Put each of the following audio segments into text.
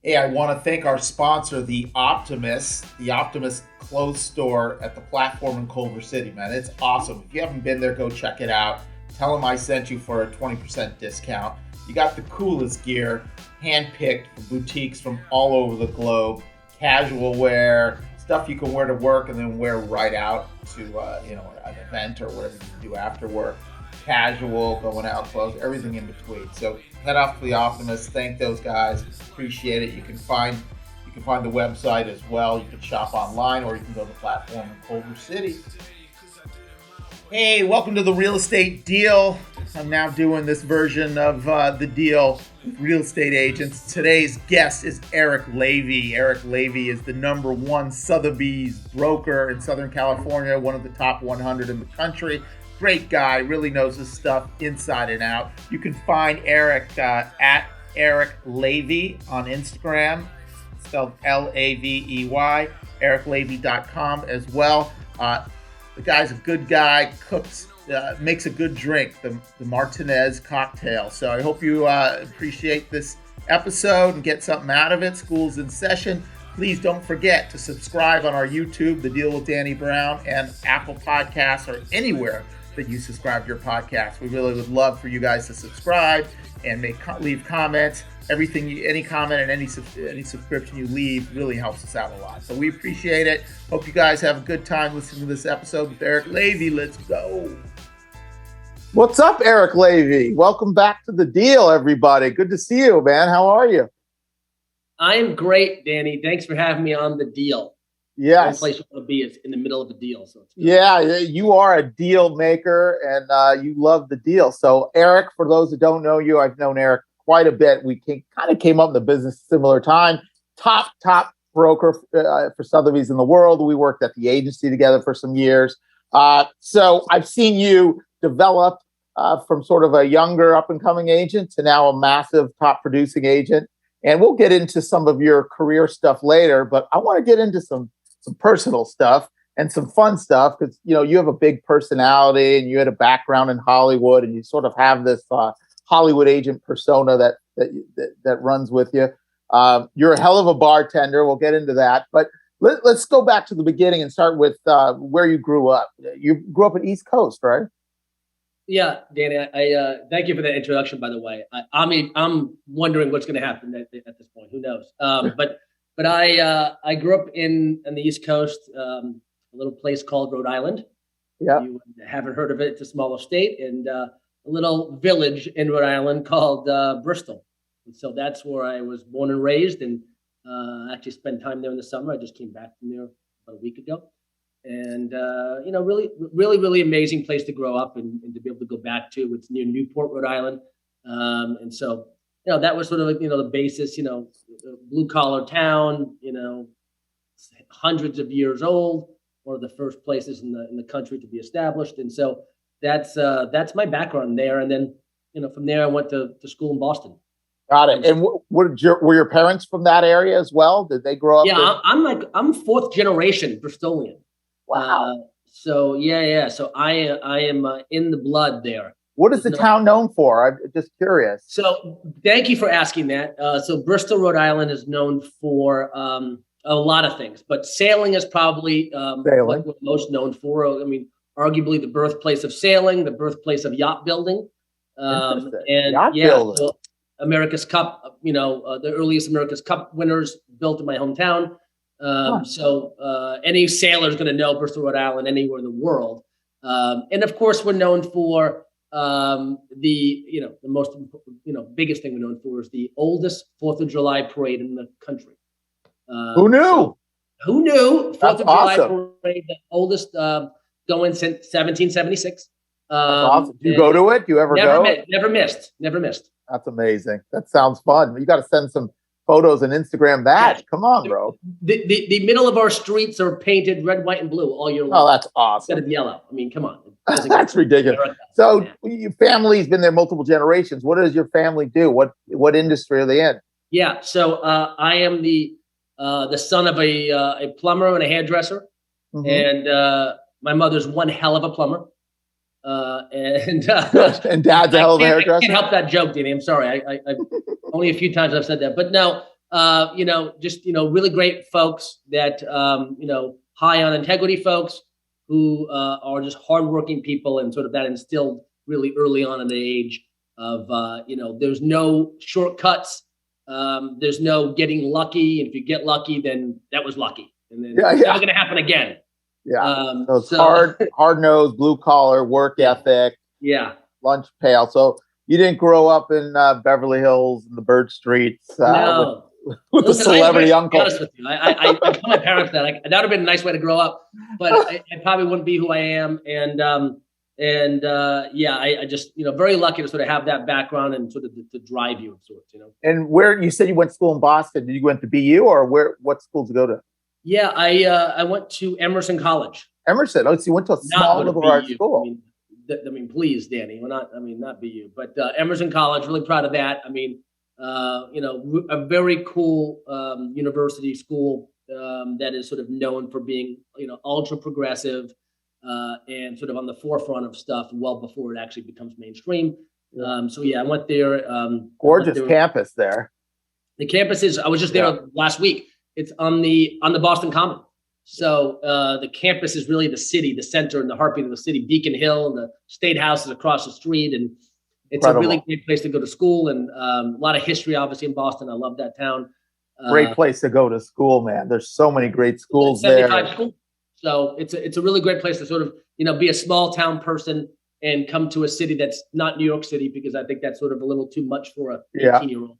Hey, I want to thank our sponsor, the Optimist clothes store at the platform in Culver City, man. It's awesome. If you haven't been there, go check it out. Tell them I sent you for a 20% discount. You got the coolest gear, handpicked from boutiques from all over the globe, casual wear, stuff you can wear to work and then wear right out to an event or whatever you do after work. Casual, going out clothes, everything in between. So head off to the Optimist. Thank those guys. Appreciate it. You can find the website as well. You can shop online or you can go to the platform in Culver City. Hey, welcome to the Real Estate Deal. I'm now doing this version of the deal with real estate agents. Today's guest is Eric Lavey. Eric Lavey is the #1 Sotheby's broker in Southern California, one of the top 100 in the country. Great guy, really knows his stuff inside and out. You can find Eric at Eric Lavey on Instagram, spelled Lavey, ericlavey.com as well. The guy's a good guy, cooks, makes a good drink, the Martinez cocktail. So I hope you appreciate this episode and get something out of it. School's in session. Please don't forget to subscribe on our YouTube, The Deal with Danny Brown, and Apple Podcasts, or anywhere that you subscribe to your podcast. We really would love for you guys to subscribe and leave comments. Any comment and any subscription you leave really helps us out a lot. So we appreciate it. Hope you guys have a good time listening to this episode with Eric Lavey. Let's go. What's up, Eric Lavey? Welcome back to The Deal, everybody. Good to see you, man. How are you? I'm great, Danny. Thanks for having me on The Deal. Yes. The place you want to be is in the middle of a deal. So yeah, you are a deal maker and you love the deal. So Eric, for those that don't know you, I've known Eric quite a bit. We kind of came up in the business similar time. Top broker for Sotheby's in the world. We worked at the agency together for some years. So I've seen you develop from sort of a younger up and coming agent to now a massive top producing agent. And we'll get into some of your career stuff later, but I want to get into some personal stuff and some fun stuff because, you have a big personality and you had a background in Hollywood and you sort of have this Hollywood agent persona that runs with you. You're a hell of a bartender. We'll get into that. But let's go back to the beginning and start with where you grew up. You grew up in East Coast, right? Yeah, Danny, I thank you for that introduction, by the way. I'm wondering what's going to happen at this point. Who knows? But I grew up in the East Coast, a little place called Rhode Island. Yeah. You haven't heard of it. It's a smaller state, and a little village in Rhode Island called Bristol. And so that's where I was born and raised, and actually spent time there in the summer. I just came back from there about a week ago. And, really amazing place to grow up and to be able to go back to. It's near Newport, Rhode Island. And so, that was sort of like, the basis, blue collar town, hundreds of years old, one of the first places in the country to be established. And so that's my background there. And then, from there I went to school in Boston. Got it. And were your parents from that area as well? Did they grow up? Yeah, I'm fourth generation Bristolian. Wow. So yeah. So I am in the blood there. What is the town known for? I'm just curious. So thank you for asking that. So Bristol, Rhode Island is known for a lot of things, but sailing is probably what we're most known for. I mean, arguably the birthplace of sailing, the birthplace of yacht building. And yacht building. So America's Cup, the earliest America's Cup winners built in my hometown. So any sailor is going to know Bristol, Rhode Island, anywhere in the world. And of course, we're known for the most, biggest thing we're known for is the oldest 4th of July parade in the country. Who knew? Who knew? 4th of July awesome. Parade, the oldest going since 1776. That's awesome. Do you go to it? Do you ever go? Never missed. That's amazing. That sounds fun. You got to send some photos and Instagram that. Yeah. Come on, bro. The middle of our streets are painted red, white, and blue all year long. Oh, that's awesome. Instead of yellow. I mean, come on. That's ridiculous. So your family's been there multiple generations. What does your family do? What industry are they in? Yeah. So I am the son of a plumber and a hairdresser. Mm-hmm. And my mother's one hell of a plumber. And dad's a hell of a hairdresser. I can't help that joke, Danny. I'm sorry. I only a few times I've said that, but no. just, really great folks that, high on integrity folks who are just hardworking people, and sort of that instilled really early on in the age of, there's no shortcuts. There's no getting lucky. And if you get lucky, then that was lucky. And then it's never going to happen again. Yeah. So it's hard-nosed, blue-collar, work ethic. Yeah. Lunch pail. So you didn't grow up in Beverly Hills and the Bird Streets no. with the celebrity uncle. To be honest with you. I tell my parents that that would have been a nice way to grow up, but I probably wouldn't be who I am. I just, very lucky to sort of have that background and sort of to drive you of sorts, And where you said you went to school in Boston, did you went to BU or what school to go to? Yeah, I went to Emerson College. Emerson. Oh, so you went to a small liberal arts school. Please, Danny, not BU, but Emerson College. Really proud of that. A very cool university school that is sort of known for being, ultra progressive and sort of on the forefront of stuff well before it actually becomes mainstream. I went there. Gorgeous campus there. The campus is. I was just there last week. It's on the Boston Common. So the campus is really the city, the center and the heartbeat of the city. Beacon Hill and the State House is across the street, and it's a really great place to go to school, and a lot of history, obviously, in Boston. I love that town. Great place to go to school, man. There's so many great schools there. Schools. So it's a really great place to sort of be a small town person and come to a city that's not New York City, because I think that's sort of a little too much for a 18-year-old.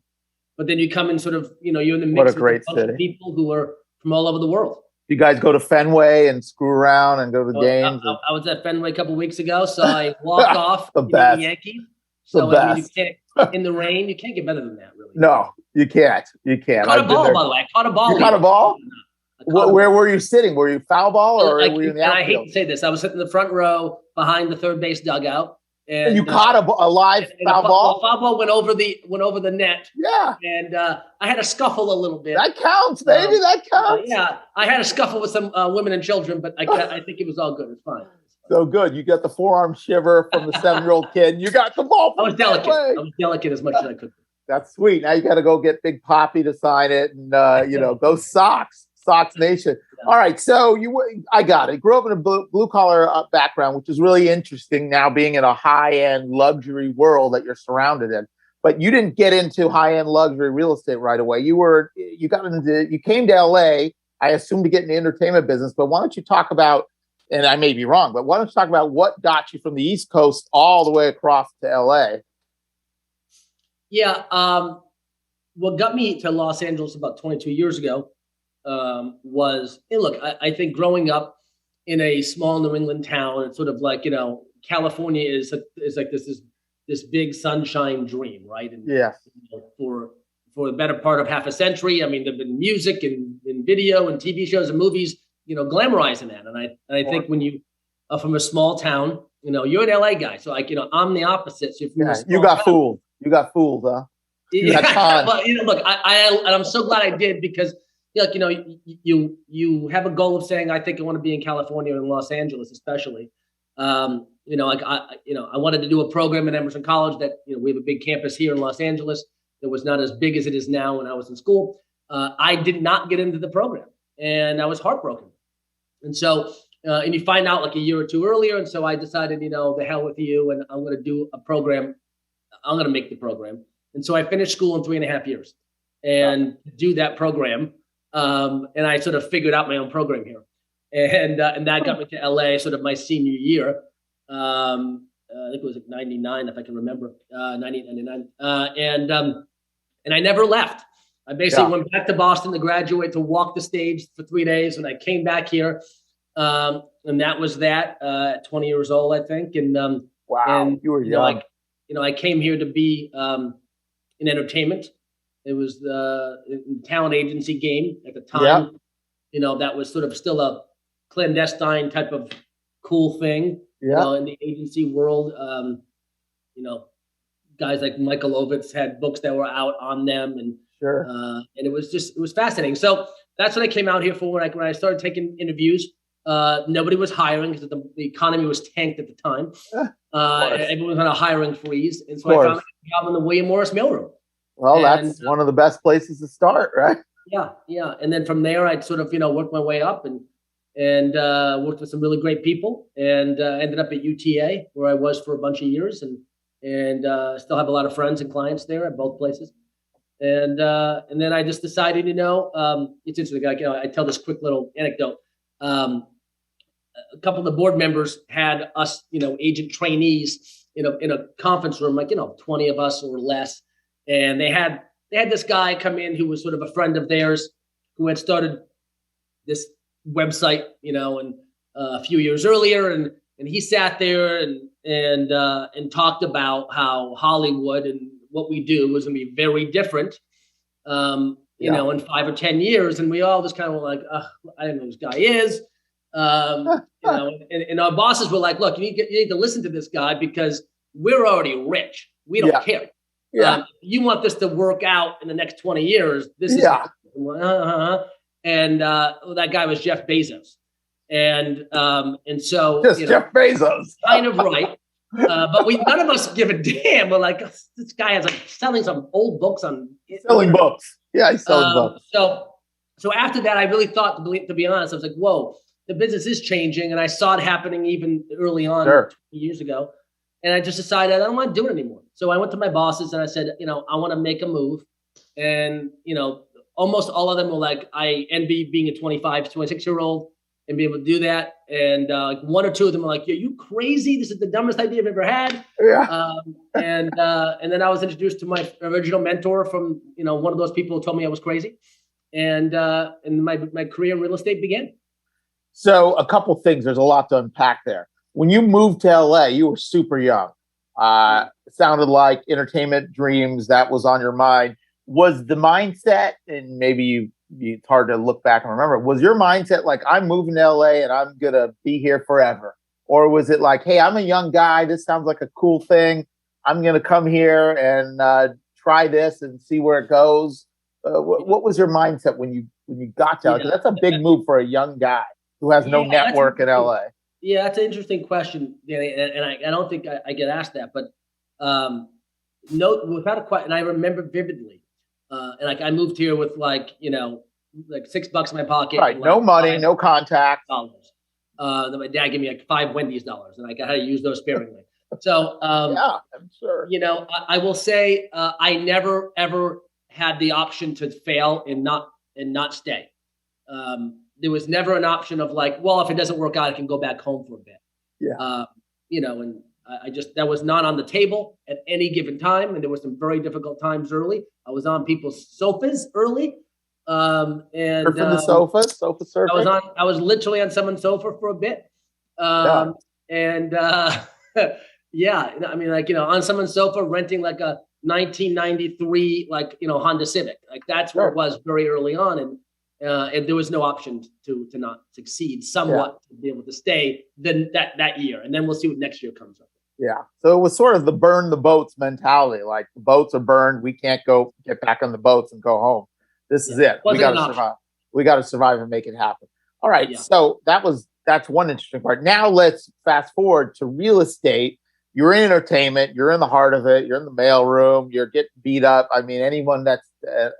But then you come in sort of, you're in the mix with a bunch of people who are from all over the world. You guys go to Fenway and screw around and go to games? I was at Fenway a couple of weeks ago, so I walked off the Yankees. So you can't, in the rain, you can't get better than that, really. No, you can't. You can't. I caught a ball, by the way. I caught a ball. You caught a ball? Where were you sitting? Were you foul ball or were you in the outfield? I hate to say this. I was sitting in the front row behind the third base dugout. And you caught a live foul ball? Foul ball went over the net. Yeah. And I had a scuffle a little bit. That counts, baby. That counts. I had a scuffle with some women and children, but I think it was all good. It's fine. So good. You got the forearm shiver from the 7-year-old kid. You got the ball. I was delicate. I was delicate as much as I could. That's sweet. Now you got to go get Big Poppy to sign it, and go Sox Nation. All right, so I got it. Grew up in a blue collar background, which is really interesting now, being in a high end luxury world that you're surrounded in. But you didn't get into high end luxury real estate right away. You came to LA, I assume, to get in the entertainment business. But why don't you talk about, and I may be wrong, but why don't you talk about what got you from the East Coast all the way across to LA? Yeah, what got me to Los Angeles about 22 years ago was, I think growing up in a small New England town, it's sort of like, California is like this big sunshine dream, right? And for the better part of half a century, there've been music and video and TV shows and movies, glamorizing that. And I think when you are from a small town, you're an LA guy, so I'm the opposite. So you got fooled. You got fooled, huh? But look, I'm so glad I did, because you have a goal of saying, I think I want to be in California and Los Angeles, especially. I wanted to do a program at Emerson College that, we have a big campus here in Los Angeles that was not as big as it is now when I was in school. I did not get into the program, and I was heartbroken. And so, and you find out like a year or two earlier. And so I decided, the hell with you, and I'm going to do a program. I'm going to make the program. And so I finished school in 3.5 years and do that program. And I sort of figured out my own program here. And that got me to LA sort of my senior year. I think it was like 99, if I can remember, 99. And I never left. I basically went back to Boston to graduate, to walk the stage for 3 days. And I came back here. And that was that at 20 years old, I think. And wow, and, you were young. I came here to be in entertainment. It was the talent agency game at the time. That was sort of still a clandestine type of cool thing. In the agency world, guys like Michael Ovitz had books that were out on them, and and it was fascinating. So that's what I came out here for. When I started taking interviews, nobody was hiring because the economy was tanked at the time. Everyone was on a hiring freeze, and so I found a job in the William Morris mailroom. Well, And that's one of the best places to start, right? yeah. And then from there, I'd sort of, worked my way up and worked with some really great people, and ended up at UTA where I was for a bunch of years, and still have a lot of friends and clients there at both places. And then I just decided, it's interesting. I tell this quick little anecdote. A couple of the board members had us, agent trainees, in a conference room, 20 of us or less, and they had this guy come in who was sort of a friend of theirs who had started this website, and a few years earlier, and he sat there and talked about how Hollywood and what we do was going to be very different, in 5 or 10 years, and we all just kind of were like, I don't know who this guy is, and our bosses were like, look, you need to listen to this guy because we're already rich. We don't care. If you want this to work out in the next 20 years, this is and that guy was Jeff Bezos, and so Jeff Bezos, kind of right, but none of us give a damn. We're like, this guy is selling some old books on selling books. Yeah, he's selling books. So after that, I really thought, to be honest, I was like, whoa, the business is changing, and I saw it happening even early on 20 years ago. And I just decided I don't want to do it anymore. So I went to my bosses and I said, I want to make a move. And, almost all of them were like, I envy being a 25, 26-year-old and be able to do that. And one or two of them were like, are you crazy? This is the dumbest idea I've ever had. Yeah. And then I was introduced to my original mentor from, one of those people who told me I was crazy. And my career in real estate began. So a couple things. There's a lot to unpack there. When you moved to LA, you were super young. It sounded like entertainment dreams, that was on your mind. Was the mindset, and maybe it's hard to look back and remember, was your mindset like, I'm moving to LA and I'm going to be here forever? Or was it like, hey, I'm a young guy, this sounds like a cool thing, I'm going to come here and try this and see where it goes? What was your mindset when you got to LA? 'Cause that's a big move for a young guy who has no network in LA. Yeah, that's an interesting question, Danny, and I don't think I get asked that, but no, without a question, and I remember vividly, and I moved here with like $6 in my pocket, right? No money, no contact. Then my dad gave me like $5 Wendy's, and I had to use those sparingly. So yeah, I'm sure. I will say I never ever had the option to fail and not stay. There was never an option of like, well, if it doesn't work out, I can go back home for a bit. Yeah. And I just, that was not on the table at any given time. And there were some very difficult times early. I was on people's sofas early. And from the sofa surfing. I was literally on someone's sofa for a bit. And yeah, I mean, on someone's sofa, renting like a 1993, Honda Civic. Like that's where it was very early on. And there was no option to not succeed somewhat to be able to stay then that year. And then we'll see what next year comes up. Yeah. So it was sort of the burn the boats mentality. Like the boats are burned. We can't go get back on the boats and go home. This is it. We got to survive. We got to survive and make it happen. All right. Yeah. So that's one interesting part. Now let's fast forward to real estate. You're in entertainment. You're in the heart of it. You're in the mailroom. You're getting beat up. I mean, anyone that's,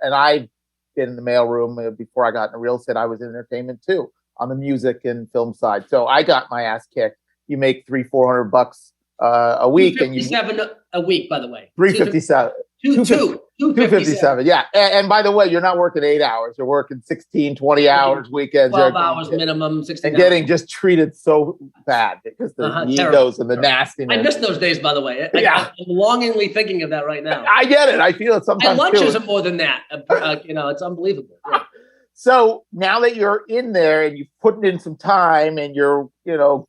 and I've been in the mailroom before I got into real estate. I was in entertainment too, on the music and film side. So I got my ass kicked. You make $300-400 a week, and $257 a week, by the way. $357. $257. Yeah. And by the way, you're not working 8 hours. You're working 16, 20 hours, weekends. 12 hours minimum, 16 and getting just treated so bad because the egos and the nastiness. I miss those days, by the way. I'm longingly thinking of that right now. I get it. I feel it sometimes. And lunches are more than that. It's unbelievable. Yeah. So now that you're in there and you've put in some time and you're,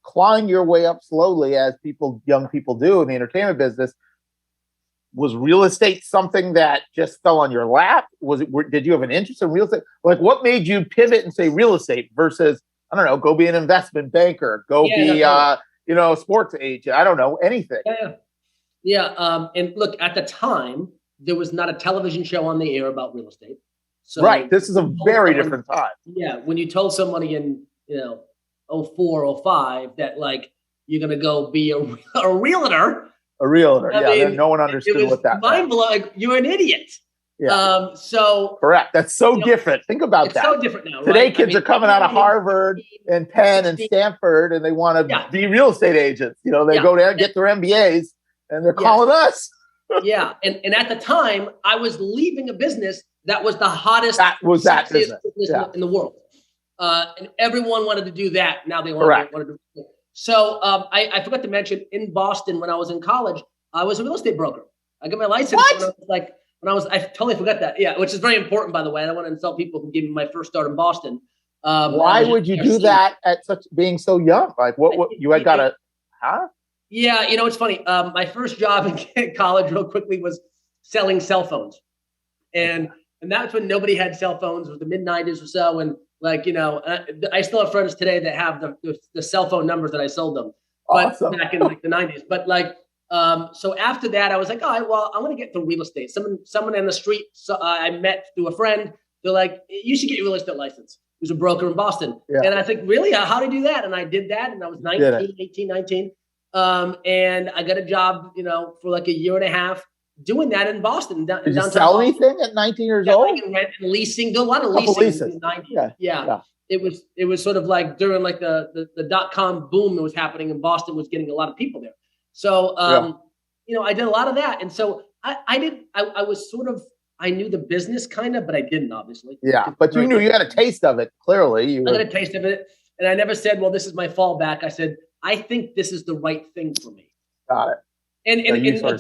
clawing your way up slowly as young people do in the entertainment business, was real estate something that just fell on your lap? Did you have an interest in real estate? Like, what made you pivot and say real estate versus, I don't know, go be an investment banker, be a sports agent? I don't know, anything. Yeah. And look, at the time, there was not a television show on the air about real estate. So right. This is a very different time. Yeah. When you told somebody in, 04, 05 that like, you're going to go be a realtor. A realtor. No one understood what that meant. Mind blowing. Like, you're an idiot. So correct. That's so different. Think about it's that. so different now. Today, right? kids are coming out of Harvard and Penn and Stanford, and they want to be real estate agents. You know, they go there, get their MBAs, and they're calling us. And at the time, I was leaving a business that was the hottest, business in the world. And everyone wanted to do that. Now they wanted to do it. So I forgot to mention, in Boston, when I was in college, I was a real estate broker. I got my license I totally forgot that. Yeah, which is very important, by the way. I don't want to insult people who gave me my first start in Boston. Why would you do that at being so young? Like what you had got a, Yeah, it's funny. My first job in college, real quickly, was selling cell phones, and that's when nobody had cell phones. It was the mid-90s or so, and I still have friends today that have the cell phone numbers that I sold them, but back in the 90s. But so after that, I was like, all right, well, I'm going to get to real estate. Someone in the street I met through a friend. They're like, you should get your real estate license. Who's a broker in Boston. And I think, really, how do you do that? And I did that, and I was 18, 19. And I got a job, for like a year and a half doing that in Boston. Did you sell anything at 19 years old? And rent and leasing. Did a lot of leasing in the 90s. Yeah. It was sort of like during like the .com boom that was happening in Boston, was getting a lot of people there. So, I did a lot of that. And so I was sort of, I knew the business kind of, but I didn't, obviously. Yeah, but you knew you had a taste of it, clearly. I got a taste of it. And I never said, well, this is my fallback. I said, I think this is the right thing for me. Got it. And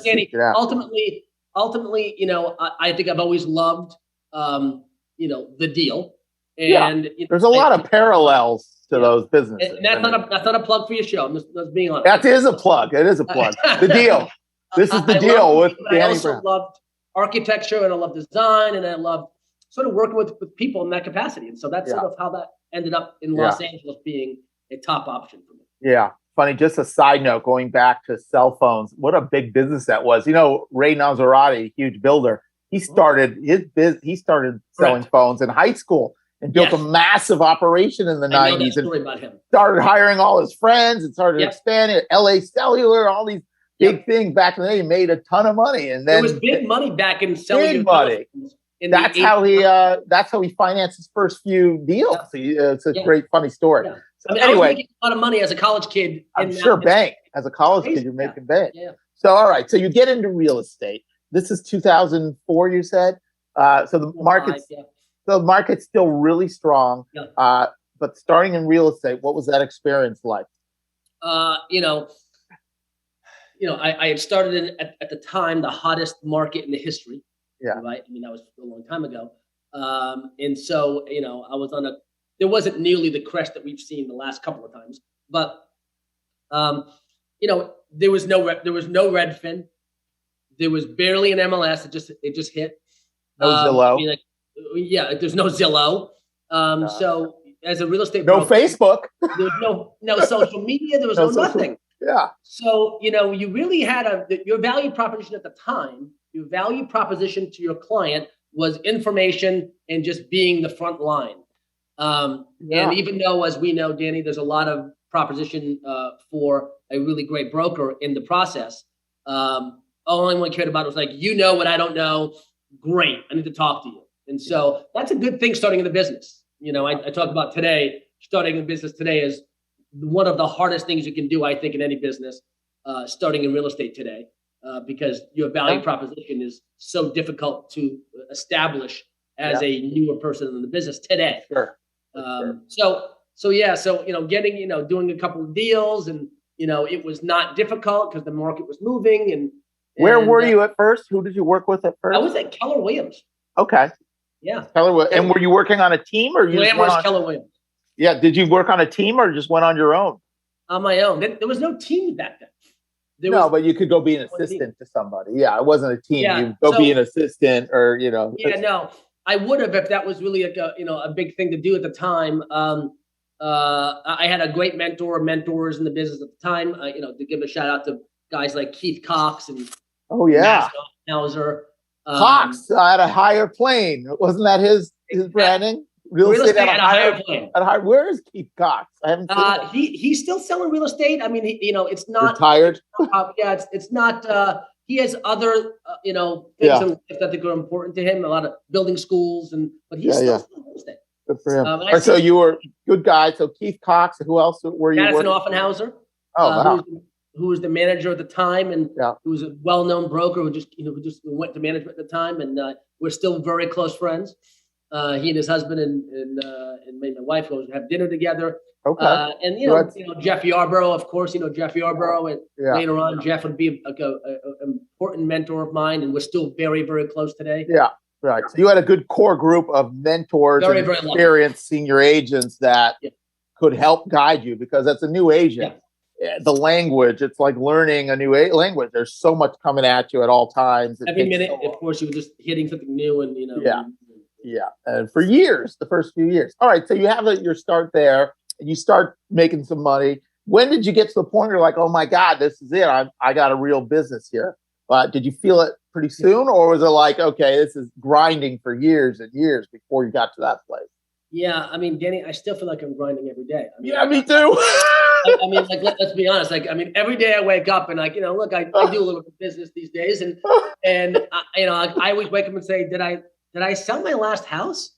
Danny, ultimately, I think I've always loved, the deal. And there's a lot of parallels to those businesses. And that's not a plug for your show. I'm just being honest. That is a plug. It is a plug. The deal. This is the deal with Danny Brown. I also loved architecture, and I love design, and I love sort of working with people in that capacity. And so that's sort of how that ended up in Los Angeles being a top option for me. Yeah. Funny, just a side note, going back to cell phones, what a big business that was. Ray Nazarati, huge builder, he started selling phones in high school and built a massive operation in the 90s and started hiring all his friends and started expanding LA Cellular, all these big things back in the day. He made a ton of money. And then there was big money back in selling. Big money. That's how he financed his first few deals. It's a great, funny story. Yeah. So anyway, I was making a lot of money as a college kid. I'm sure bank. As a college kid, you're making bank. Yeah. So, all right. So you get into real estate. This is 2004, you said. So the market's still really strong. Yeah. But starting in real estate, what was that experience like? I had started in at the time the hottest market in the history. Yeah. Right. I mean, that was a long time ago. And so, I was there wasn't nearly the crest that we've seen the last couple of times, but, there was no Redfin. There was barely an MLS. It just hit. No Zillow. There's no Zillow. So as a real estate broker, Facebook. There was no social media. There was no nothing. Yeah. So, you really had your value proposition at the time. Your value proposition to your client was information and just being the front line. And even though, as we know, Danny, there's a lot of proposition for a really great broker in the process. All anyone cared about was like, what I don't know. Great. I need to talk to you. And so that's a good thing starting in the business. I talk about today, starting in business today is one of the hardest things you can do, I think, in any business, starting in real estate today. Because your value proposition is so difficult to establish as a newer person in the business today. Sure. So getting, doing a couple of deals, and, it was not difficult because the market was moving. And where were you at first? Who did you work with at first? I was at Keller Williams. Okay. Yeah. And were you working on a team, or Keller Williams? Yeah. Did you work on a team or just went on your own? On my own. There was no team back then. But you could go be an assistant to somebody. Yeah, it wasn't a team. Yeah, you go be an assistant, or Yeah, no, I would have if that was really a big thing to do at the time. I had a great mentors in the business at the time. To give a shout out to guys like Keith Cox and Hauser. Cox at a higher plane. Wasn't that his branding? Real estate at a higher plane. Where is Keith Cox? I haven't seen he's still selling real estate. I mean, it's not retired. It's not he has other, things in life that I think are important to him. A lot of building schools, but he's still in real estate. Good for him. So you were good guy. So Keith Cox. Who else were you? Madison Offenhauser. Wow. Who was the manager at the time, and who was a well-known broker who just went to management at the time, and we're still very close friends. He and his husband and my wife go have dinner together. Okay. And Jeff Yarborough, of course, Jeff Yarborough, and later on Jeff would be an important mentor of mine, and we're still very, very close today. Yeah, right. So you had a good core group of mentors and experienced senior agents that could help guide you, because that's a new agent. Yeah. The language, it's like learning a new language. There's so much coming at you at all times. Every minute, of course, you were just hitting something new, and and for years, the first few years. All right, so you have your start there, and you start making some money. When did you get to the point where you're like, oh my God, this is it? I got a real business here. Did you feel it pretty soon, or was it like, okay, this is grinding for years and years before you got to that place? Yeah, I mean, Danny, I still feel like I'm grinding every day. Me too. Let's be honest. Every day I wake up and look, I do a little bit of business these days, and I always wake up and say, did I sell my last house?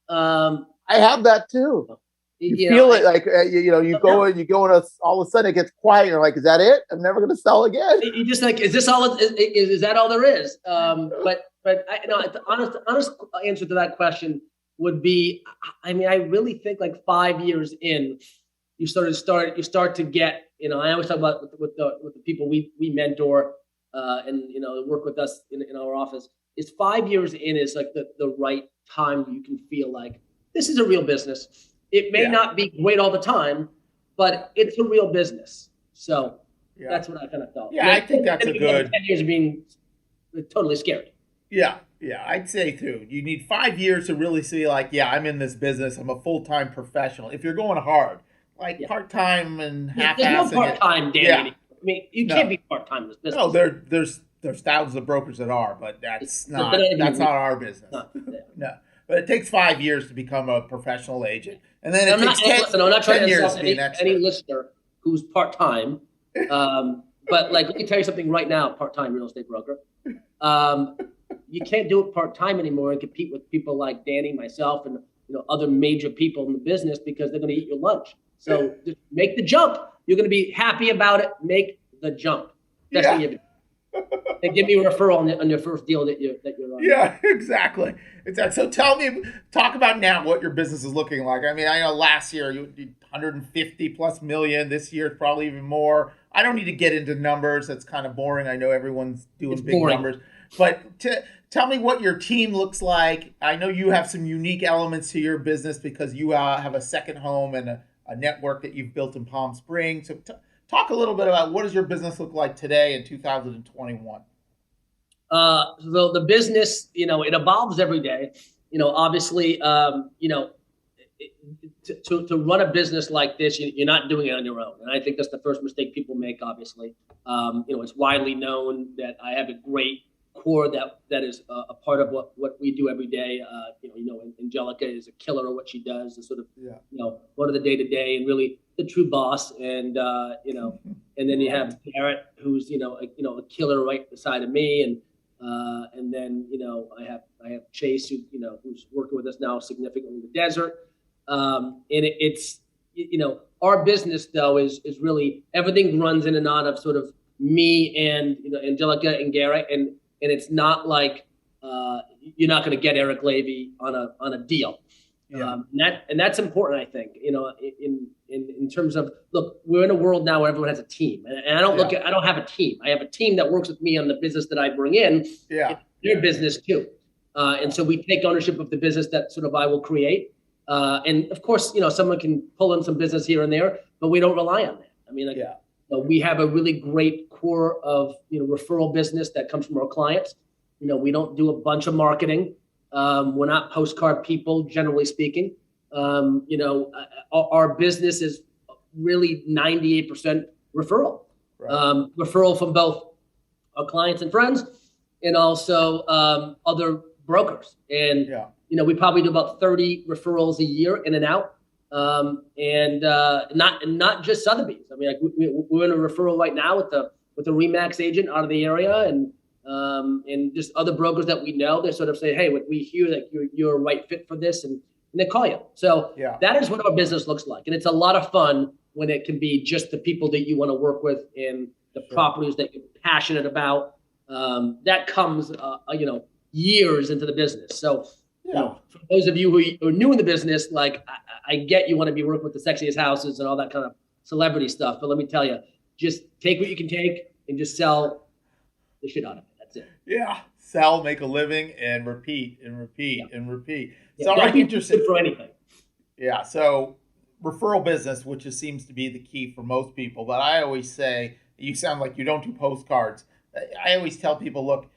I have that too. You feel it like you go and all of a sudden it gets quiet. You're like, is that it? I'm never going to sell again. You just like, is this all? Is that all there is? But the honest answer to that question would be, I really think like 5 years in, you start to get, I always talk about with the people we mentor and work with us in our office, is 5 years in is like the right time you can feel like this is a real business. It may not be great all the time, but it's a real business. So that's what I kind of thought. Yeah, I think that's a good 10 years of being totally scary. Yeah, I'd say too. You need 5 years to really see like, I'm in this business. I'm a full-time professional. If you're going hard, like part-time and half-assing. There's no part-time, Danny. You can't be part-time in this business. No, there's thousands of brokers that are, but that's not our business. No. But it takes 5 years to become a professional agent. And then it takes 10 I'm not trying to years insult any listener who's part-time. But let me tell you something right now, part-time real estate broker. You can't do it part-time anymore and compete with people like Danny, myself, and other major people in the business, because they're going to eat your lunch. So just make the jump. You're going to be happy about it. Make the jump. Best thing you do. And give me a referral on your first deal that you're on. Yeah, exactly. So talk about now what your business is looking like. I know last year you did 150 plus million. This year it's probably even more. I don't need to get into numbers. That's kind of boring. I know everyone's doing big numbers. But tell me what your team looks like. I know you have some unique elements to your business because you have a second home and a network that you've built in Palm Springs. So talk a little bit about what does your business look like today in 2021? So the business, it evolves every day. Obviously, to run a business like this, you're not doing it on your own. And I think that's the first mistake people make, obviously. It's widely known that I have a great core that is a part of what we do every day. Angelica is a killer at what she does, and sort of, one of the day-to-day and really the true boss. And, and then you have Garrett, who's, a killer right beside of me. And then, I have Chase, who's working with us now significantly in the desert. And it's our business though is really everything runs in and out of sort of me and, Angelica and Garrett. And it's not like, you're not going to get Eric Lavey on a deal. Yeah. And that's important, I think, in terms of, look, we're in a world now where everyone has a team, and I don't have a team. I have a team that works with me on the business that I bring in. Yeah. It's their business too. And so we take ownership of the business that sort of I will create. And of course, someone can pull in some business here and there, but we don't rely on that. We have a really great core of, referral business that comes from our clients. We don't do a bunch of marketing. We're not postcard people, generally speaking. Our business is really 98% referral. Right. Referral from both our clients and friends, and also other brokers. And we probably do about 30 referrals a year in and out, and not just Sotheby's. We're in a referral right now with the with a Remax agent out of the area, and just other brokers that we know, they sort of say, hey, we hear that you're a right fit for this, and they call you. So that is what our business looks like. And it's a lot of fun when it can be just the people that you want to work with and the properties that you're passionate about. That comes, years into the business. So, for those of you who are new in the business, like I get you want to be working with the sexiest houses and all that kind of celebrity stuff. But let me tell you, just take what you can take and just sell the shit out of it. That's it. Yeah. Sell, make a living, and repeat and repeat and repeat. Yeah, so don't be interested for anything. Yeah. So referral business, which seems to be the key for most people. But I always say, you sound like you don't do postcards. I always tell people, look,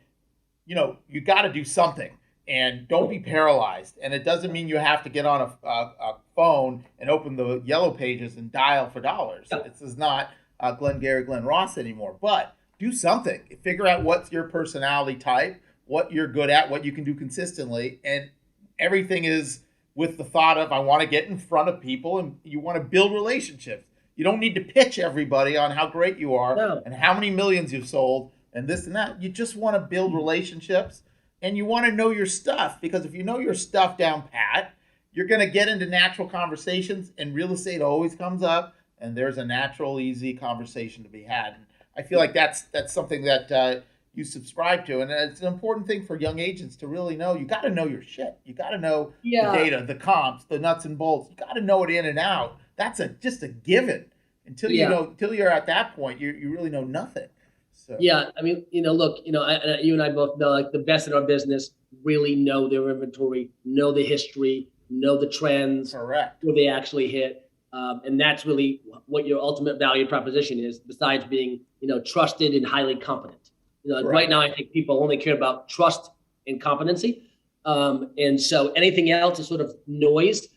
you got to do something, and don't be paralyzed. And it doesn't mean you have to get on a phone and open the yellow pages and dial for dollars. Yeah. This is not Glengarry Glen Ross anymore. But do something. Figure out what's your personality type, what you're good at, what you can do consistently, and everything is with the thought of, I want to get in front of people, and you want to build relationships. You don't need to pitch everybody on how great you are and how many millions you've sold and this and that. You just want to build relationships, and you want to know your stuff, because if you know your stuff down pat, you're going to get into natural conversations, and real estate always comes up, and there's a natural, easy conversation to be had. And I feel like that's something that you subscribe to, and it's an important thing for young agents to really know. You got to know your shit. You got to know the data, the comps, the nuts and bolts. You got to know it in and out. That's just a given. Until you're at that point, you really know nothing. So. Yeah, I mean, look, you and I both know, like, the best in our business really know their inventory, know the history, know the trends, correct, where they actually hit, and that's really what your ultimate value proposition is. Besides being, trusted and highly competent. Right now, I think people only care about trust and competency. And so anything else is sort of noise.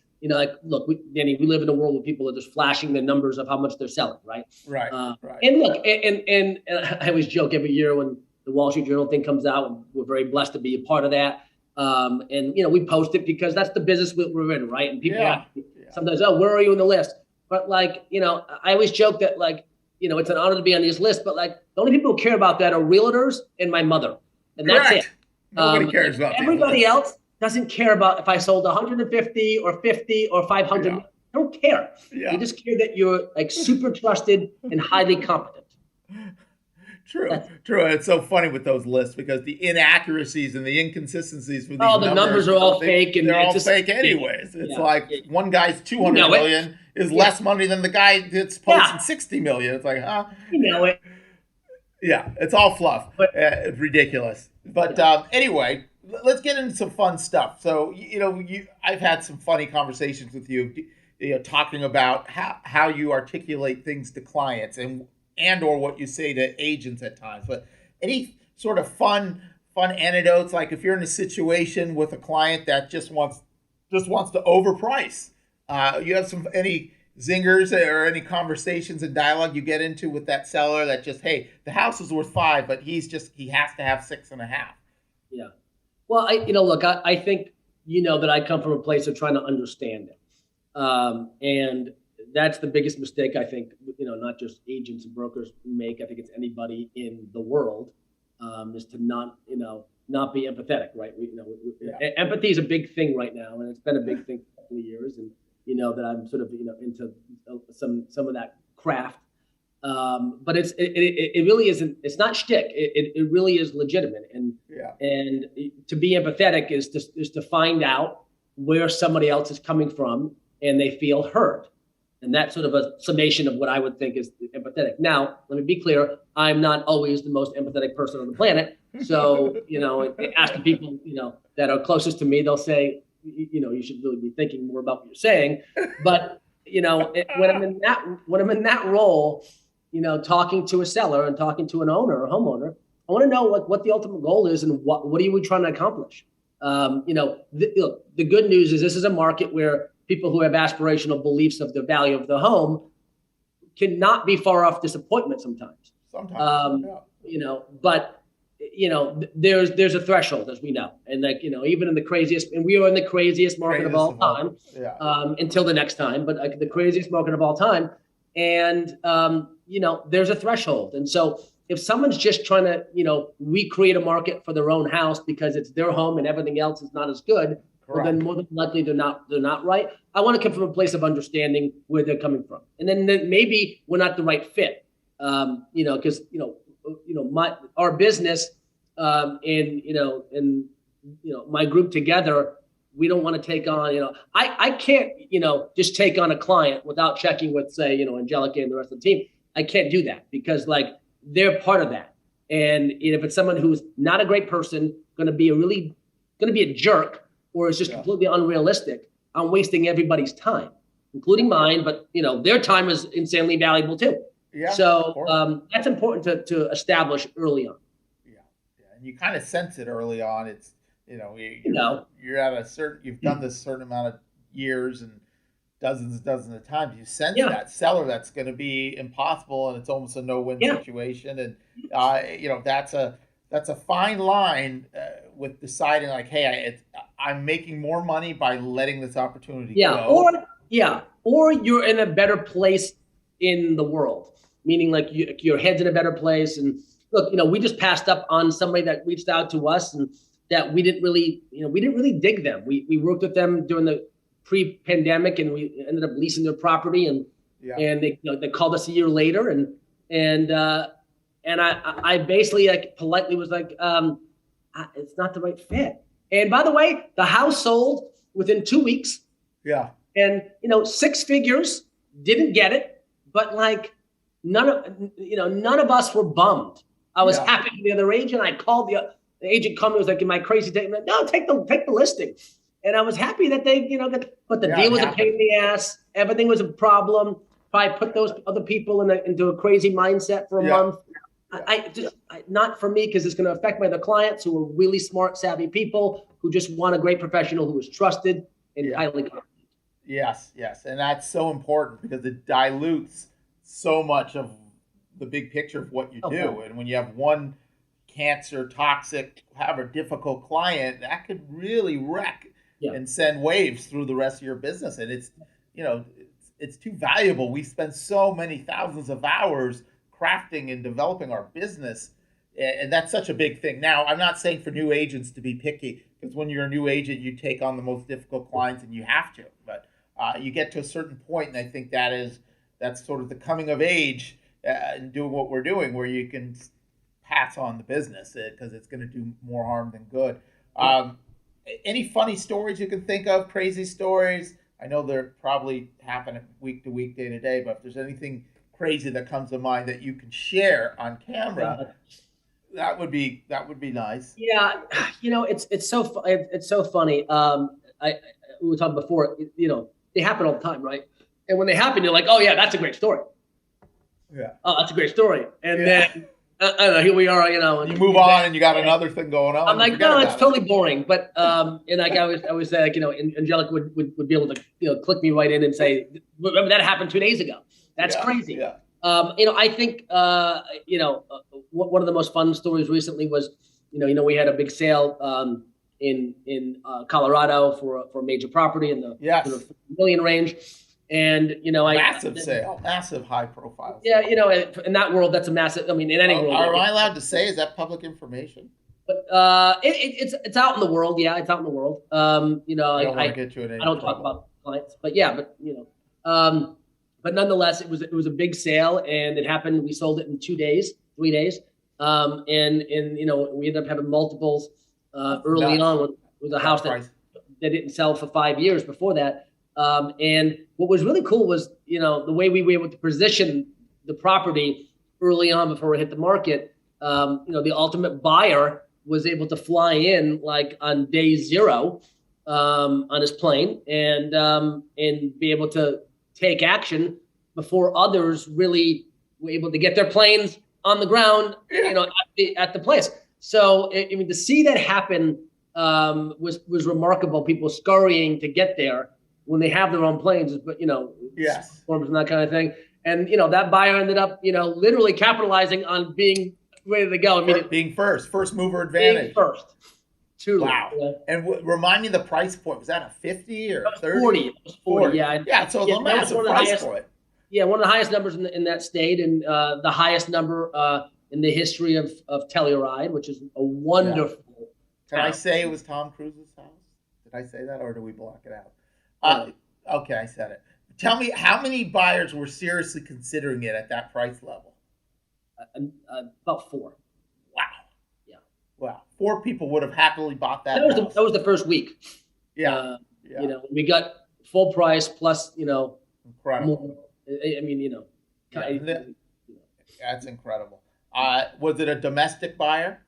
Look, Danny, we live in a world where people are just flashing the numbers of how much they're selling, right? Right. And look, and I always joke every year when the Wall Street Journal thing comes out, and we're very blessed to be a part of that. And we post it because that's the business we're in, right? And people sometimes, where are you on the list? But I always joke that it's an honor to be on these lists, but the only people who care about that are realtors and my mother. And that's correct. it. Nobody cares about everybody else doesn't care about if I sold 150 or 50 or 500. I don't care. You just care that you're super trusted and highly competent. True. It's so funny with those lists, because the inaccuracies and the inconsistencies with these the numbers are all fake, and they're all fake anyways. It's one guy's 200 million is less money than the guy that's posting 60 million. It's like, huh? It. Yeah, it's all fluff. It's ridiculous. But anyway, let's get into some fun stuff. So, I've had some funny conversations with you, talking about how you articulate things to clients and or what you say to agents at times. But any sort of fun anecdotes, like if you're in a situation with a client that just wants to overprice, you have any zingers or any conversations and dialogue you get into with that seller that just, hey, the house is worth 5, but he has to have 6.5. Yeah. Well, I think that I come from a place of trying to understand it, and that's the biggest mistake I think, not just agents and brokers make. I think it's anybody in the world, is to not be empathetic, right? Empathy is a big thing right now, and it's been a big thing for a couple of years, and that I'm sort of into some of that craft. But it really isn't. It's not shtick. It really is legitimate, and to be empathetic is to find out where somebody else is coming from, and they feel heard. And that's sort of a summation of what I would think is empathetic. Now, let me be clear. I'm not always the most empathetic person on the planet. So, asking people, that are closest to me, they'll say, you should really be thinking more about what you're saying. But, when I'm in that role, talking to a seller and talking to an owner or homeowner, I want to know what the ultimate goal is and what are you trying to accomplish? The good news is this is a market where people who have aspirational beliefs of the value of the home cannot be far off disappointment sometimes. But there's a threshold, as we know, and even in the craziest, and we are in the craziest market of all time, until the next time, but the craziest market of all time, and there's a threshold, and so if someone's just trying to, recreate a market for their own house because it's their home and everything else is not as good, well, then more than likely they're not right. I want to come from a place of understanding where they're coming from, and then maybe we're not the right fit, because our business, and my group together, we don't want to take on, I can't, just take on a client without checking with, say, Angelica and the rest of the team. I can't do that because they're part of that. And if it's someone who's not a great person, going to be a jerk, or is just completely unrealistic, I'm wasting everybody's time, including mine, but their time is insanely valuable too. Yeah. So that's important to establish early on. Yeah. And you kind of sense it early on. It's, you're at a certain, you've done this certain amount of years and dozens of times. You sense that seller that's going to be impossible, and it's almost a no-win situation. And that's a fine line with deciding hey, I'm making more money by letting this opportunity go. Or you're in a better place in the world, meaning your head's in a better place. And look, we just passed up on somebody that reached out to us and that we didn't really dig them. We worked with them during the pre-pandemic, and we ended up leasing their property, and they called us a year later, and I basically politely was it's not the right fit. And by the way, the house sold within 2 weeks. Yeah. And 6 figures, didn't get it, but none of us were bummed. I was happy with the other agent. I called the agent company, was am I crazy? No, take the listing. And I was happy that they, but the deal was a pain in the ass. Everything was a problem. Probably put those other people into a crazy mindset for a month. Not for me, because it's going to affect my other clients who are really smart, savvy people who just want a great professional who is trusted and highly confident. Yes. And that's so important because it dilutes so much of the big picture of what you do. And when you have one cancer, toxic, however difficult client, that could really wreck and send waves through the rest of your business. And it's too valuable. We spend so many thousands of hours crafting and developing our business, and that's such a big thing. Now, I'm not saying for new agents to be picky, because when you're a new agent, you take on the most difficult clients, and you have to. But you get to a certain point, and I think that's sort of the coming of age and doing what we're doing, where you can pass on the business because it's going to do more harm than good. Any funny stories you can think of, crazy stories? I know they're probably happening week to week, day to day, but if there's anything crazy that comes to mind that you can share on camera, that would be nice. Yeah, it's so funny. We were talking before, they happen all the time, right? And when they happen, you're like, oh yeah, that's a great story. Yeah. Oh, that's a great story. And then I don't know, here we are, You move on and you got another thing going on. I'm like, no, it's totally boring. But and I was Angelica would be able to click me right in and say, remember that happened 2 days ago. That's crazy. Yeah. I think one of the most fun stories recently was, we had a big sale in Colorado for a major property in the $1 million range. And massive sale, massive high profile. Yeah, in that world, that's a massitive. I mean, in any world. Am I allowed to say? Is that public information? But it's out in the world. Yeah, it's out in the world. I don't want to get you in any I don't trouble. Talk about clients, but but nonetheless, it was a big sale, and it happened. We sold it in 3 days, and we ended up having multiples early on with a house that didn't sell for 5 years before that. And what was really cool was, the way we were able to position the property early on before it hit the market. The ultimate buyer was able to fly in on day 0 on his plane and be able to take action before others really were able to get their planes on the ground, at the place. So, to see that happen was remarkable. People scurrying to get there when they have their own planes, but forms and that kind of thing. And that buyer ended up literally capitalizing on being ready to go. Being first mover advantage. Being first. Truly. Wow. Yeah. And remind me the price point. Was that a 50 or 30? 40. It was 40. Yeah. Yeah. So it's a massive price point. Yeah, one of the highest numbers in that state, and the highest number in the history of Telluride, which is a wonderful Can I town. say it was Tom Cruise's house? Did I say that, or do we block it out? Okay, I said it. Tell me, how many buyers were seriously considering it at that price level? About 4. Wow. Yeah. Wow. 4 people would have happily bought that house. That was the first week. Yeah. You know, we got full price plus, you know, Incredible. more. I mean, you know, That's incredible. Was it a domestic buyer?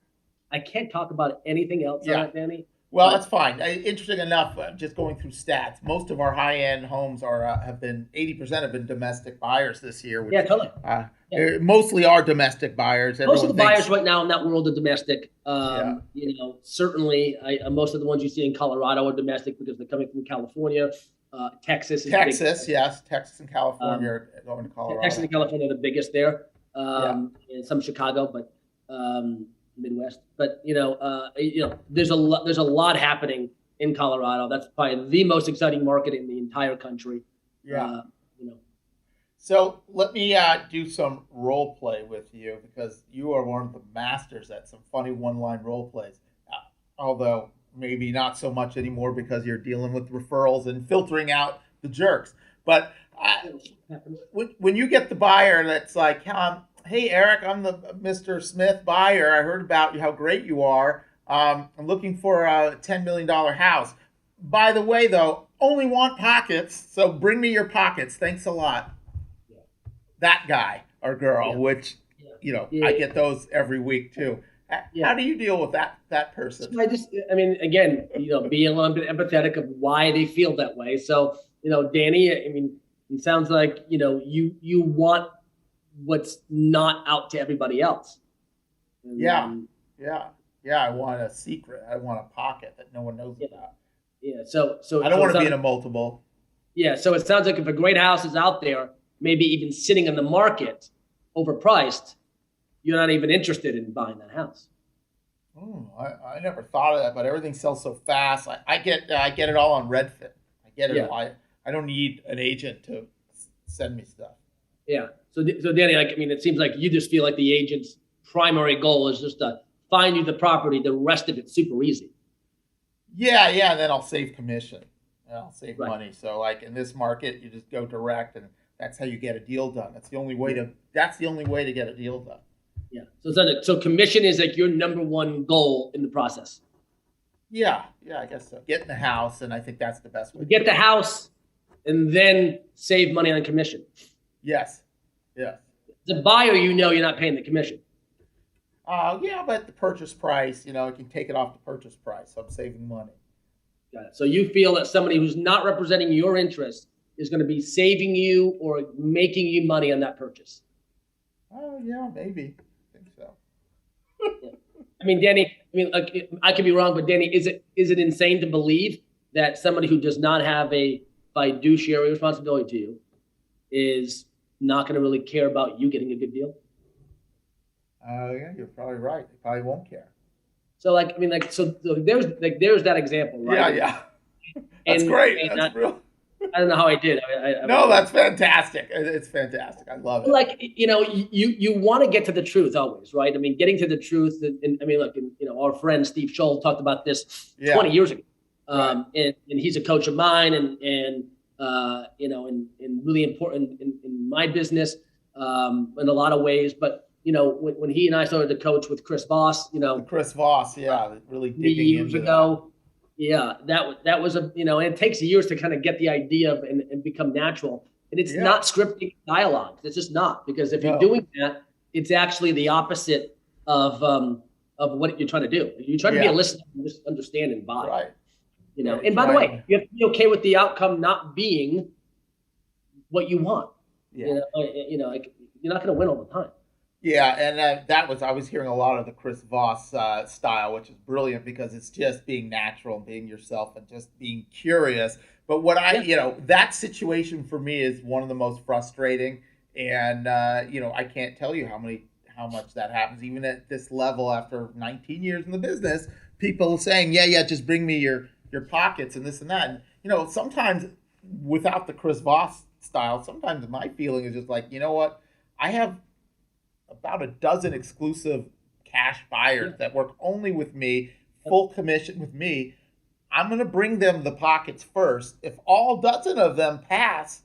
I can't talk about anything else on that, Danny. Well, that's fine. Interesting enough, just going through stats, most of our high-end homes have been 80% have been domestic buyers this year. Which, Totally. Mostly are domestic buyers. Most of the buyers right now in that world are domestic. You know, certainly, most of the ones you see in Colorado are domestic because they're coming from California. Texas, yes, Texas and California are going to Colorado. Texas and California are the biggest there, and some Chicago, but Midwest. But you know, there's a lot happening in Colorado. That's probably the most exciting market in the entire country. You know. So let me do some role play with you, because you are one of the masters at some funny one-line role plays. Although maybe not so much anymore because you're dealing with referrals and filtering out the jerks. But when you get the buyer that's like, hey, Eric, I'm the Mr. Smith buyer. I heard about how great you are. I'm looking for a $10 million house. By the way, though, only want pockets, so bring me your pockets. Thanks a lot. That guy or girl, which, you know, I get those every week too. How do you deal with that person? So I mean, again, you know, be a little bit empathetic of why they feel that way. So, you know, Danny, I mean, it sounds like, you know, you want what's not out to everybody else. And, I want a secret. I want a pocket that no one knows about. So I don't want to be in a multiple. Yeah. So it sounds like if a great house is out there, maybe even sitting in the market overpriced, you're not even interested in buying that house. I never thought of that, but everything sells so fast. I get it all on Redfin. I get it. I don't need an agent to send me stuff. Yeah. So Danny, like, I mean, it seems like you just feel like the agent's primary goal is just to find you the property. The rest of it's super easy. Yeah. And then I'll save commission. And I'll save money. So like in this market, you just go direct, and that's how you get a deal done. That's the only way to get a deal done. Yeah. So commission is like your number one goal in the process. Yeah, I guess so. Get in the house, and I think that's the best way. Get the house, and then save money on commission. Yes. Yeah. The buyer, you know, you're not paying the commission. But the purchase price, you know, you can take it off the purchase price. So I'm saving money. Got it. So you feel that somebody who's not representing your interest is going to be saving you or making you money on that purchase. Oh, yeah, maybe. I think so. I mean, Danny, like, I could be wrong, but Danny, is it insane to believe that somebody who does not have a fiduciary responsibility to you is not going to really care about you getting a good deal? Yeah, you're probably right. They probably won't care. So, like, I mean, like, so there's that example, right? Yeah. That's great. That's real. I don't know how I did. No, that's fantastic. It's fantastic. I love it. Like, you know, you want to get to the truth always, right? I mean, getting to the truth. And I mean, look, you know, our friend Steve Scholl talked about this 20 years ago. And he's a coach of mine, and you know, and really important in my business in a lot of ways. But you know, when he and I started to coach with Chris Voss, you know, Chris Voss, really digging years ago. Yeah, that was a, you know, and it takes years to kind of get the idea of and become natural. And it's not scripting dialogue. It's just not, because if you're doing that, it's actually the opposite of what you're trying to do. You're trying to be a listener and just understand and buy. Right. You know, and by the way, you have to be okay with the outcome not being what you want. Yeah. You know, like, you're not going to win all the time. Yeah, and I was hearing a lot of the Chris Voss style, which is brilliant because it's just being natural and being yourself and just being curious. But you know, that situation for me is one of the most frustrating. And, you know, I can't tell you how much that happens, even at this level after 19 years in the business, people saying, just bring me your pockets and this and that. And, you know, sometimes without the Chris Voss style, sometimes my feeling is just like, you know what, I have about a dozen exclusive cash buyers that work only with me, full commission with me. I'm going to bring them the pockets first. If all dozen of them pass,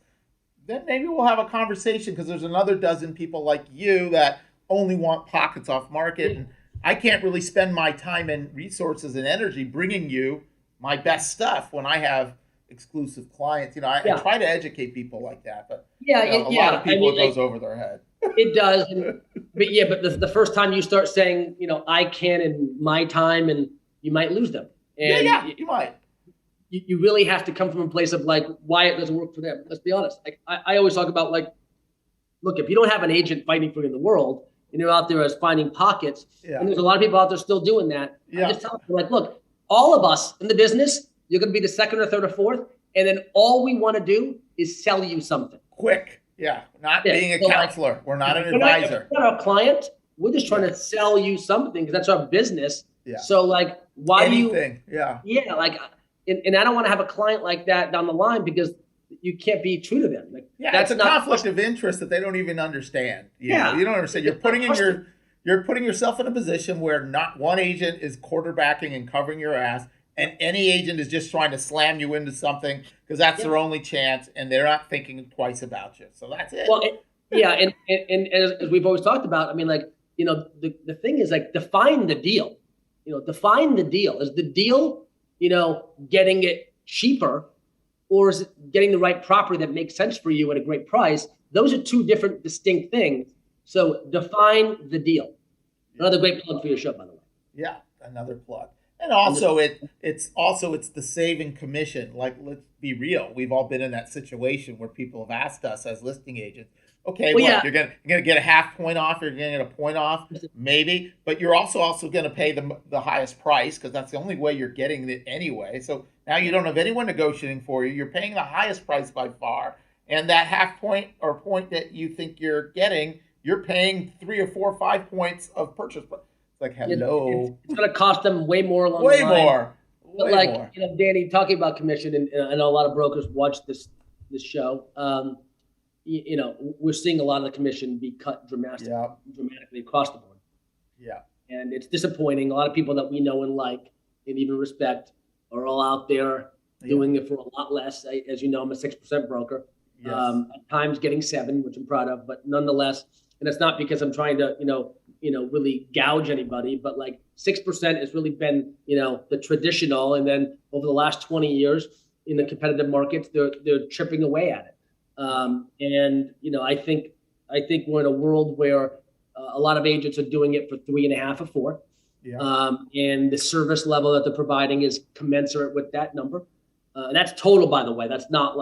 then maybe we'll have a conversation, because there's another dozen people like you that only want pockets off market. And I can't really spend my time and resources and energy bringing you my best stuff when I have exclusive clients. I try to educate people like that, but a lot of people, it goes over their head. It does. But the first time you start saying, I can in my time, and you might lose them. And you might. You really have to come from a place of like why it doesn't work for them. Let's be honest. I always talk about look, if you don't have an agent fighting for you in the world, and you're out there as finding pockets, and there's a lot of people out there still doing that. I just tell them, look, all of us in the business, you're going to be the second or third or fourth, and then all we want to do is sell you something quick. Not being a counselor. We're not an advisor. We're not a client. We're just trying to sell you something, because that's our business. So why anything? do you? And I don't want to have a client like that down the line, because you can't be true to them. That's a conflict of interest that they don't even understand. You don't understand. You're putting yourself in a position where not one agent is quarterbacking and covering your ass, and any agent is just trying to slam you into something because that's their only chance, and they're not thinking twice about you. So that's it. Well, and as we've always talked about, the thing is define the deal. Define the deal. Is the deal, getting it cheaper, or is it getting the right property that makes sense for you at a great price? Those are two different, distinct things. So define the deal. Another great plug for your show, by the way. Yeah, another plug. And also it's the saving commission. Let's be real. We've all been in that situation where people have asked us as listing agents, okay, you're gonna get a half point off, you're gonna get a point off, maybe, but you're also gonna pay the highest price, because that's the only way you're getting it anyway. So now you don't have anyone negotiating for you. You're paying the highest price by far, and that half point or point that you think you're getting, you're paying 3 or 4 or 5 points of purchase price. It's hello. It's going to cost them way more along the line. But Danny, talking about commission, and I know a lot of brokers watch this show. We're seeing a lot of the commission be cut dramatically across the board. Yeah. And it's disappointing. A lot of people that we know and like and even respect are all out there doing it for a lot less. As you know, I'm a 6% broker. Yes. At times getting 7, which I'm proud of, but nonetheless, and it's not because I'm trying to, really gouge anybody, but 6% has really been, the traditional. And then over the last 20 years in the competitive markets, they're chipping away at it. I think we're in a world where a lot of agents are doing it for 3.5 or 4. Yeah. And the service level that they're providing is commensurate with that number. And that's total, by the way. That's not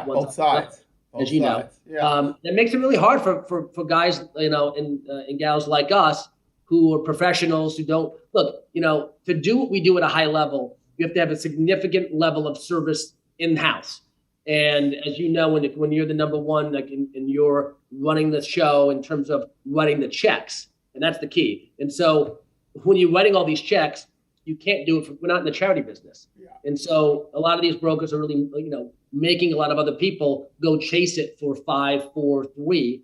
both sides. As you know, that makes it really hard for guys, and gals like us who are professionals who don't look, to do what we do at a high level. You have to have a significant level of service in-house. And as you know, when you're the number one, and you're running the show in terms of writing the checks, and that's the key. And so when you're writing all these checks, you can't do it. We're not in the charity business. Yeah. And so a lot of these brokers are really, making a lot of other people go chase it for 5, 4, 3.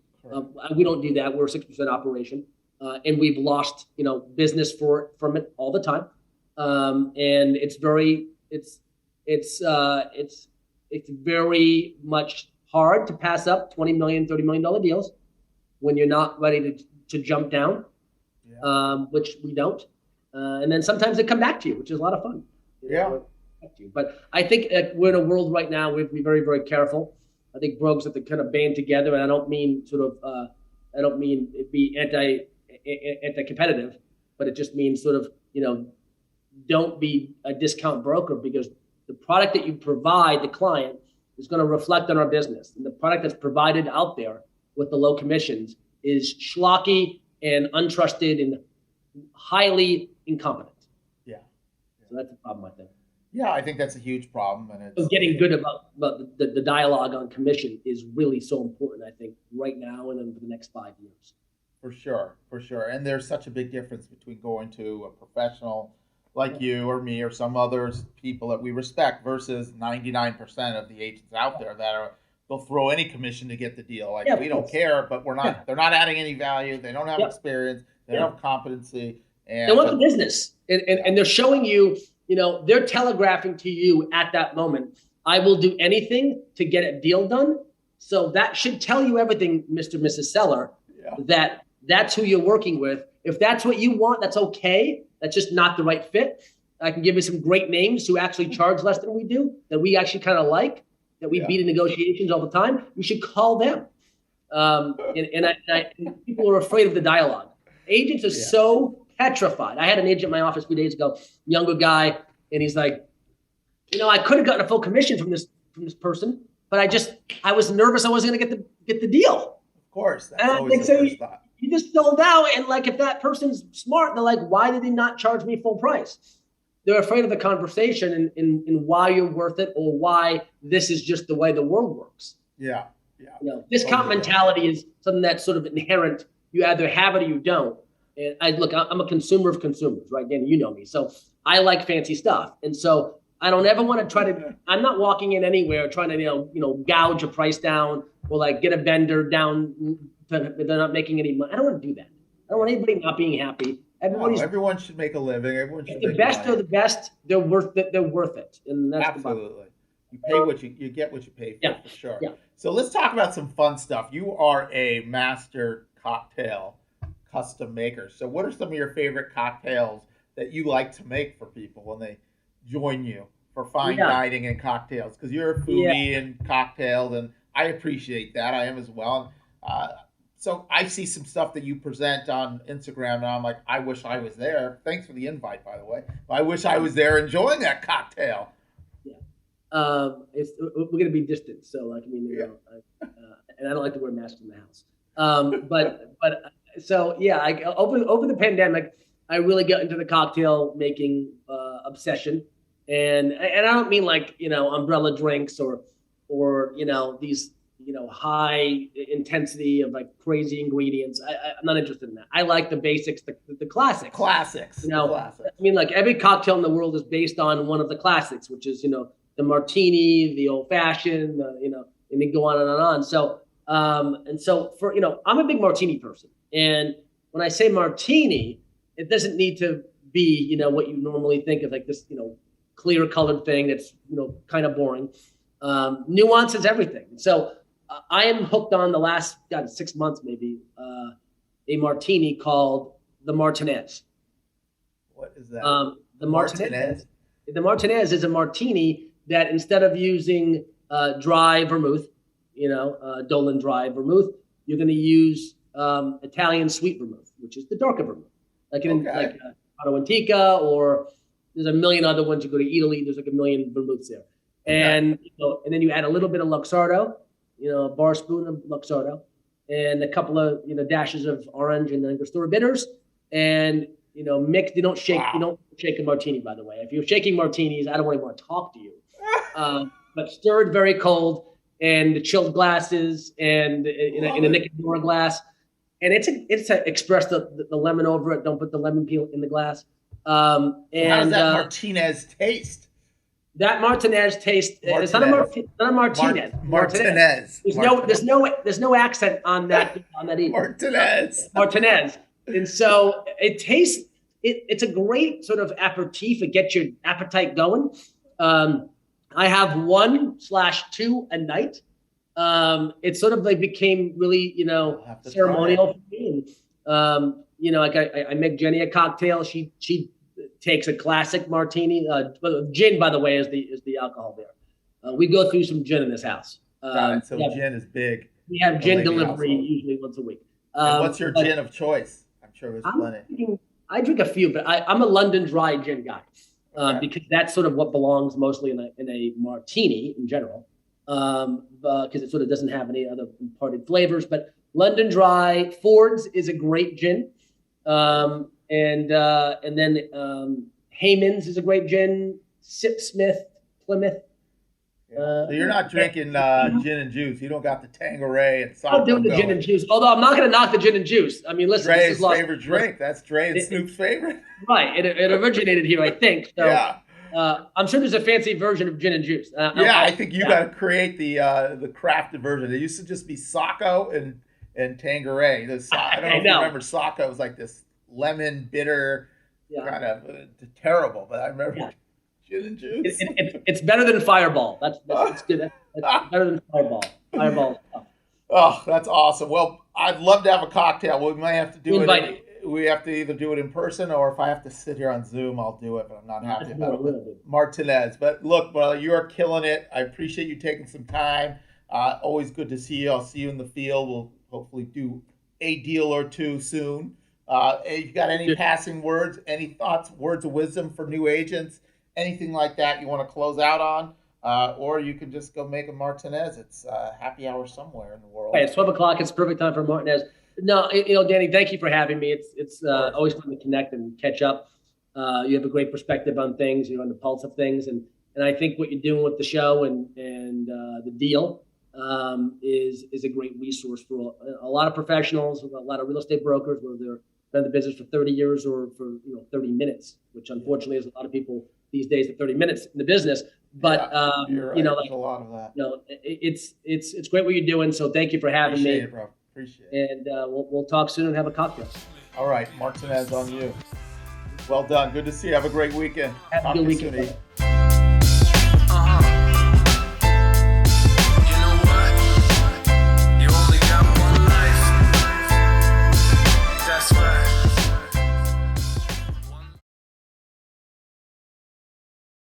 We don't do that. We're a 6% operation, and we've lost, business from it all the time. And it's very much hard to pass up $20 million, $30 million deals when you're not ready to jump down, which we don't. And then sometimes they come back to you, which is a lot of fun. But I think we're in a world right now, we have to be very, very careful. I think brokers have to kind of band together, and I don't mean it be anti-competitive, but it just means don't be a discount broker, because the product that you provide the client is going to reflect on our business. And the product that's provided out there with the low commissions is schlocky and untrusted and highly incompetent. Yeah. So that's a problem, I think. Yeah, I think that's a huge problem. And so getting good about the dialogue on commission is really so important, I think, right now and then for the next 5 years. For sure. And there's such a big difference between going to a professional like you or me or some others people that we respect versus 99% of the agents out there that are they'll throw any commission to get the deal. Like, Yeah, we of don't course. care, but we're not. Yeah. They're not adding any value. They don't have Yeah. experience. They Yeah. don't have competency. And They want the business, and they're showing you, they're telegraphing to you at that moment, I will do anything to get a deal done. So that should tell you everything, Mr. and Mrs. Seller, that's who you're working with. If that's what you want, that's okay. That's just not the right fit. I can give you some great names who actually charge less than we do, that we actually kind of like, that we beat in negotiations all the time. You should call them. And people are afraid of the dialogue. Agents are so petrified. I had an agent in my office a few days ago, younger guy, and he's like, I could have gotten a full commission from this person, but I was nervous I wasn't going to get the deal. Of course, that's always the first thought. You just sold out, and like, if that person's smart, they're like, why did he not charge me full price? They're afraid of the conversation and why you're worth it, or why this is just the way the world works. Yeah. Discount mentality is something that's sort of inherent. You either have it or you don't. And I'm a consumer of consumers, right? Again, you know me. So I like fancy stuff. And so I don't ever want to I'm not walking in anywhere trying to, gouge a price down or like get a vendor down to, they're not making any money. I don't want to do that. I don't want anybody not being happy. Everyone should make a living. Everyone should the best money. Are the best. They're worth it. They're worth it. And that's absolutely. You pay what you get what you pay for sure. Yeah. So let's talk about some fun stuff. You are a master cocktail custom maker. So what are some of your favorite cocktails that you like to make for people when they join you for fine dining and cocktails? Because you're a foodie and cocktails, and I appreciate that. I am as well. So I see some stuff that you present on Instagram, and I'm like, I wish I was there. Thanks for the invite, by the way. I wish I was there enjoying that cocktail. We're going to be distant, so and I don't like to wear masks in the house. Over the pandemic, I really got into the cocktail making obsession, and I don't mean like umbrella drinks or these high intensity of like crazy ingredients. I'm not interested in that. I like the basics, the classics. Classics. I mean, like every cocktail in the world is based on one of the classics, which is the martini, the old fashioned, and then go on and on. So I'm a big martini person, and when I say martini, it doesn't need to be what you normally think of, like this clear colored thing that's kind of boring. Nuance is everything. So I am hooked on the last 6 months maybe a martini called the Martinez. What is that? The Martinez. The Martinez is a martini that instead of using dry vermouth, Dolan dry vermouth, you're going to use Italian sweet vermouth, which is the darker vermouth, like Otto Antica, or there's a million other ones. You go to Italy, there's like a million vermouths there, and then you add a little bit of Luxardo, a bar spoon of Luxardo, and a couple of dashes of orange and Angostura bitters, and mix. You don't shake. Wow. You don't shake a martini, by the way. If you're shaking martinis, I don't really want to talk to you. But stirred very cold, and the chilled glasses, and in a Nicodora glass, and it's express the lemon over it. Don't put the lemon peel in the glass. And how does that Martinez taste? That Martinez taste. It's not a Martinez. Martinez. There's no accent on that either. Martinez. And so it tastes. It's a great sort of aperitif. It gets your appetite going. I have 1/2 a night. It sort of like became really, ceremonial for me. And, like I make Jenny a cocktail. She takes a classic martini. Gin, by the way, is the alcohol there. We go through some gin in this house. So gin is big. We have gin delivery usually once a week. And what's your gin of choice? I'm sure there's plenty. I drink a few, but I'm a London dry gin guy. Because that's sort of what belongs mostly in a martini in general, because it sort of doesn't have any other imparted flavors. But London Dry, Ford's is a great gin, and then Hayman's is a great gin. Sipsmith, Plymouth. So you're not drinking gin and juice. You don't got the Tanqueray and something. I'm doing the gin and juice. Although I'm not going to knock the gin and juice. I mean, listen, Dre's favorite drink. That's Dre and Snoop's favorite. Right. It originated here, I think. So, yeah. I'm sure there's a fancy version of gin and juice. I think you got to create the crafted version. It used to just be Sacco and Tanqueray. I don't know if you remember Sacco. It was like this lemon bitter kind of terrible, but I remember gin and juice. It's better than Fireball. That's good. That's better than Fireball. Fireball. Oh, that's awesome. Well, I'd love to have a cocktail. We might have to do it. We have to either do it in person, or if I have to sit here on Zoom, I'll do it. But I'm not happy about it. Martinez. But look, brother, you're killing it. I appreciate you taking some time. Always good to see you. I'll see you in the field. We'll hopefully do a deal or two soon. If you got any passing words, any thoughts, words of wisdom for new agents, anything like that you want to close out on? Or you can just go make a Martinez. It's happy hour somewhere in the world. Hey, it's 12 o'clock. It's perfect time for Martinez. No, Danny, thank you for having me. It's always fun to connect and catch up. You have a great perspective on things. You're on the pulse of things, and I think what you're doing with the show and the deal is a great resource for a lot of professionals, a lot of real estate brokers, whether they're been in the business for 30 years or for 30 minutes, which unfortunately is a lot of people these days at 30 minutes in the business. But you're right. There's a lot of that. It's great what you're doing. So thank you for having me. Appreciate it, bro. Appreciate it. And we'll talk soon and have a cocktail. All right, Martinez on you. Well done. Good to see you. Have a great weekend. Have a good weekend.